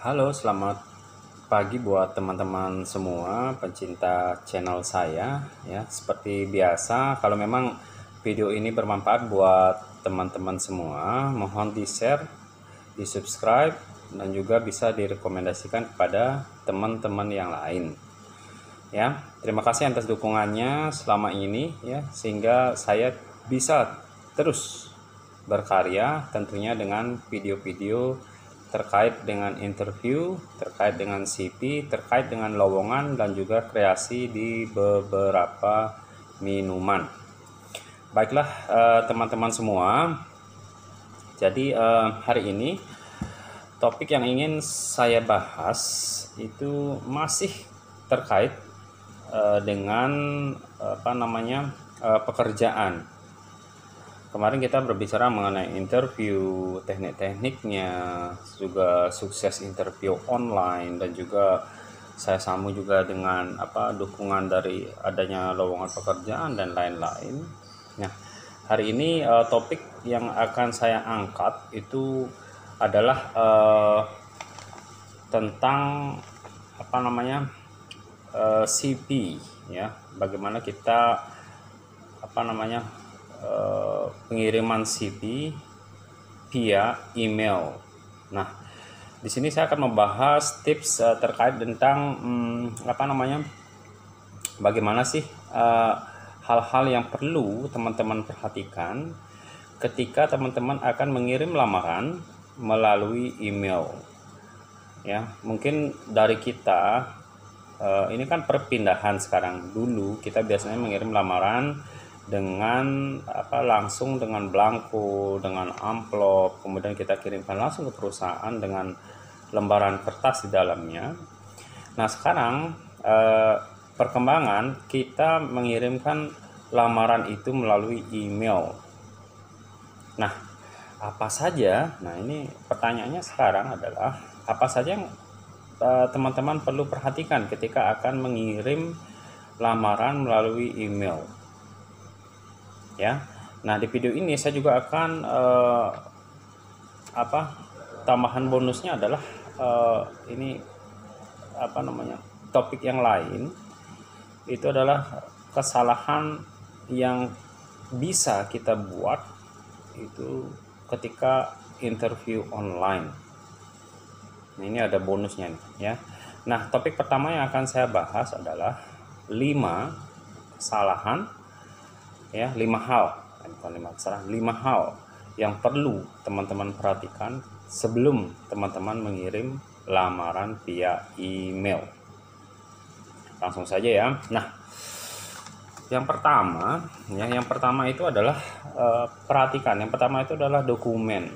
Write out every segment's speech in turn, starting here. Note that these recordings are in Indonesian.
Halo, selamat pagi buat teman-teman semua pencinta channel saya ya. Seperti biasa, kalau memang video ini bermanfaat buat teman-teman semua, mohon di-share, di-subscribe dan juga bisa direkomendasikan kepada teman-teman yang lain. Ya, terima kasih atas dukungannya selama ini ya, sehingga saya bisa terus berkarya tentunya dengan video-video terkait dengan interview, terkait dengan CV, terkait dengan lowongan dan juga kreasi di beberapa minuman. Baiklah teman-teman semua. Jadi hari ini topik yang ingin saya bahas itu masih terkait dengan pekerjaan. Kemarin kita berbicara mengenai interview, teknik-tekniknya, juga sukses interview online, dan juga saya sambung juga dengan dukungan dari adanya lowongan pekerjaan dan lain-lain. Nah, hari ini topik yang akan saya angkat itu adalah tentang CV ya, bagaimana kita pengiriman CV via email. Nah, di sini saya akan membahas tips terkait tentang bagaimana sih hal-hal yang perlu teman-teman perhatikan ketika teman-teman akan mengirim lamaran melalui email. Ya, mungkin dari kita ini kan perpindahan sekarang. Dulu kita biasanya mengirim lamaran dengan langsung dengan blanko, dengan amplop, kemudian kita kirimkan langsung ke perusahaan dengan lembaran kertas di dalamnya. Nah, sekarang perkembangan kita mengirimkan lamaran itu melalui email. Nah, apa saja? Nah, ini pertanyaannya sekarang adalah apa saja yang teman-teman perlu perhatikan ketika akan mengirim lamaran melalui email. Ya, nah di video ini saya juga akan tambahan bonusnya adalah topik yang lain. Itu adalah kesalahan yang bisa kita buat itu ketika interview online. Nah, ini ada bonusnya nih ya. Nah, topik pertama yang akan saya bahas adalah 5 kesalahan ya, 5 hal yang perlu teman-teman perhatikan sebelum teman-teman mengirim lamaran via email. Langsung saja ya. Nah, yang pertama itu adalah perhatikan. Yang pertama itu adalah dokumen.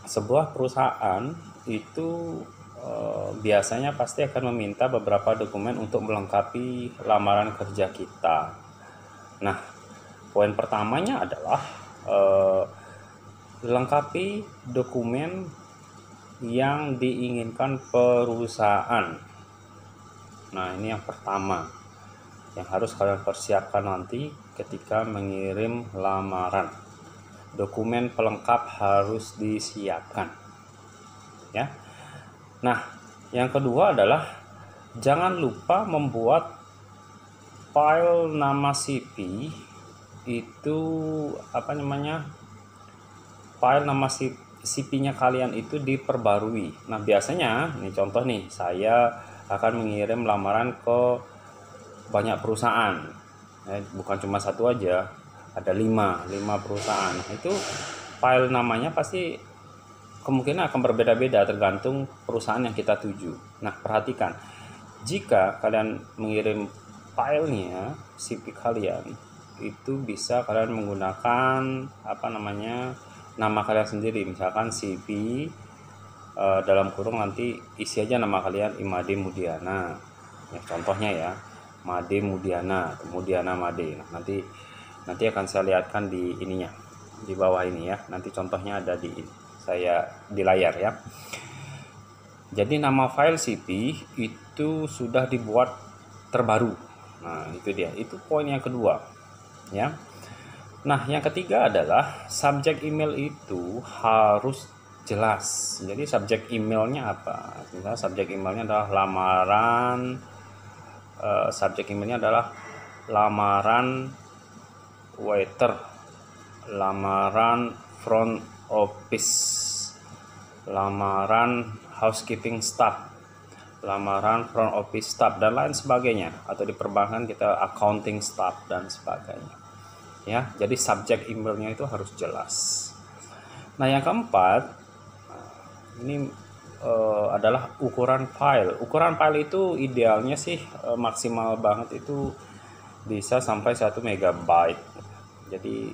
Sebuah perusahaan itu biasanya pasti akan meminta beberapa dokumen untuk melengkapi lamaran kerja kita. Nah, poin pertamanya adalah lengkapi dokumen yang diinginkan perusahaan. Nah, ini yang pertama yang harus kalian persiapkan nanti ketika mengirim lamaran. Dokumen pelengkap harus disiapkan ya. Nah, yang kedua adalah jangan lupa membuat file nama CV itu file nama CV-nya kalian itu diperbarui. Nah, biasanya ini contoh nih, saya akan mengirim lamaran ke banyak perusahaan bukan cuma satu aja, ada 5 perusahaan. Nah, itu file namanya pasti kemungkinan akan berbeda-beda tergantung perusahaan yang kita tuju. Nah, perhatikan, jika kalian mengirim filenya CV kalian itu bisa kalian menggunakan nama kalian sendiri, misalkan CV dalam kurung nanti isi aja nama kalian Imade Mudiana ya, contohnya ya, Made Mudiana, Mudiana Made. Nah, nanti akan saya lihatkan di ininya, di bawah ini ya, nanti contohnya ada di layar ya. Jadi nama file CV itu sudah dibuat terbaru. Nah, itu dia, itu poin yang kedua ya. Nah, yang ketiga adalah subjek email itu harus jelas. Jadi subjek emailnya apa? Misalnya subjek emailnya adalah lamaran, subjek emailnya adalah lamaran waiter, lamaran front office, lamaran housekeeping staff, lamaran front office staff, dan lain sebagainya. Atau di perbankan kita accounting staff dan sebagainya. Ya, jadi subjek emailnya itu harus jelas. Nah, yang keempat ini adalah ukuran file. Ukuran file itu idealnya sih maksimal banget itu bisa sampai 1 megabyte. Jadi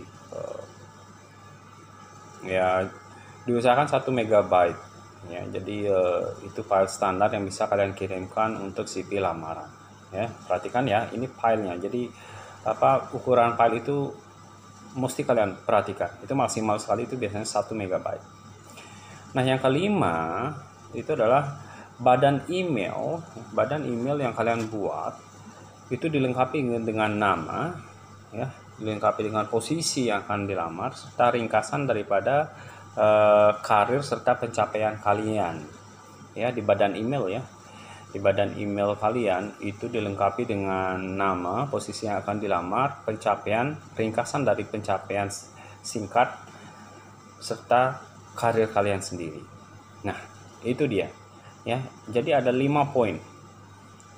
ya diusahakan 1 megabyte ya. Jadi itu file standar yang bisa kalian kirimkan untuk CV lamaran ya. Perhatikan ya, ini filenya. Jadi ukuran file itu mesti kalian perhatikan. Itu maksimal sekali itu biasanya 1 megabyte. Nah, yang kelima itu adalah badan email. Badan email yang kalian buat itu dilengkapi dengan nama ya, dilengkapi dengan posisi yang akan dilamar serta ringkasan daripada karir serta pencapaian kalian ya di badan email ya. Di badan email kalian itu dilengkapi dengan nama, posisi yang akan dilamar, pencapaian, ringkasan dari pencapaian singkat serta karir kalian sendiri. Nah, itu dia ya. Jadi ada 5 poin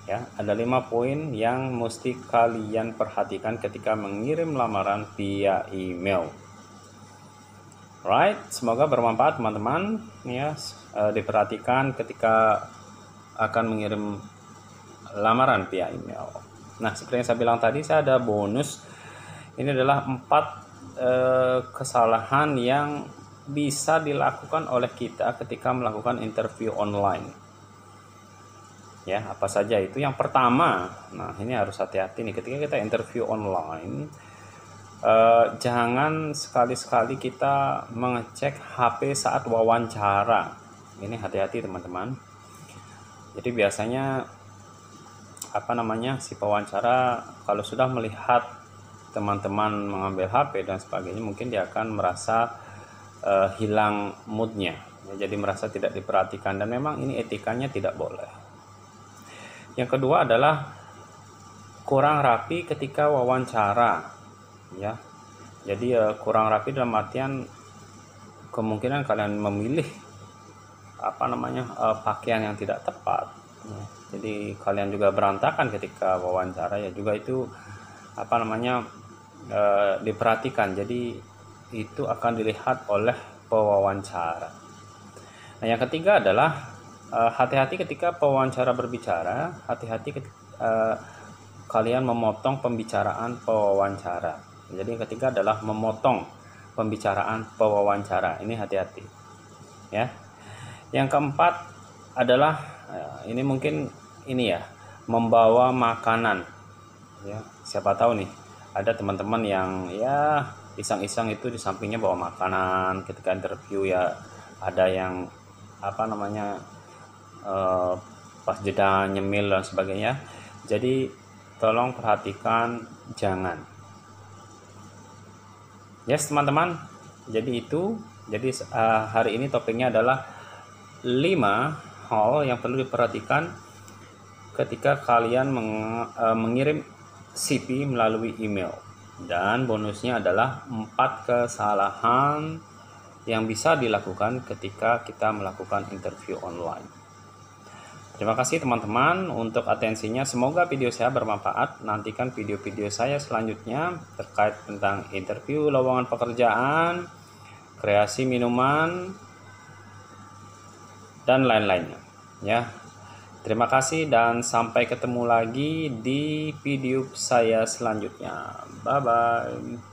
ya, ada 5 poin yang mesti kalian perhatikan ketika mengirim lamaran via email. Right, semoga bermanfaat teman-teman ya. Diperhatikan ketika akan mengirim lamaran via email. Nah, seperti yang saya bilang tadi, saya ada bonus. Ini adalah 4 kesalahan yang bisa dilakukan oleh kita ketika melakukan interview online. Ya, apa saja itu? Yang pertama, nah ini harus hati-hati nih ketika kita interview online. Jangan sekali-sekali kita mengecek HP saat wawancara. Ini hati-hati teman-teman. Jadi biasanya si pewawancara kalau sudah melihat teman-teman mengambil HP dan sebagainya, mungkin dia akan merasa hilang moodnya ya, jadi merasa tidak diperhatikan, dan memang ini etikanya tidak boleh. Yang kedua adalah kurang rapi ketika wawancara ya. Jadi kurang rapi dalam artian kemungkinan kalian memilih pakaian yang tidak tepat ya. Jadi kalian juga berantakan ketika wawancara ya, juga itu diperhatikan. Jadi itu akan dilihat oleh pewawancara. Nah, yang ketiga adalah hati-hati ketika pewawancara berbicara. Hati-hati kalian memotong pembicaraan pewawancara. Jadi yang ketiga adalah memotong pembicaraan pewawancara. Ini hati-hati ya. Yang keempat adalah ini mungkin membawa makanan ya. Siapa tahu nih ada teman-teman yang ya iseng-iseng itu di sampingnya bawa makanan ketika interview ya. Ada yang pas jeda nyemil dan sebagainya. Jadi tolong perhatikan, jangan. Yes teman-teman, jadi hari ini topiknya adalah 5 hal yang perlu diperhatikan ketika kalian mengirim CV melalui email. Dan bonusnya adalah 4 kesalahan yang bisa dilakukan ketika kita melakukan interview online. Terima kasih teman-teman untuk atensinya. Semoga video saya bermanfaat. Nantikan video-video saya selanjutnya terkait tentang interview lowongan pekerjaan, kreasi minuman, dan lain-lainnya ya. Terima kasih dan sampai ketemu lagi di video saya selanjutnya. Bye bye.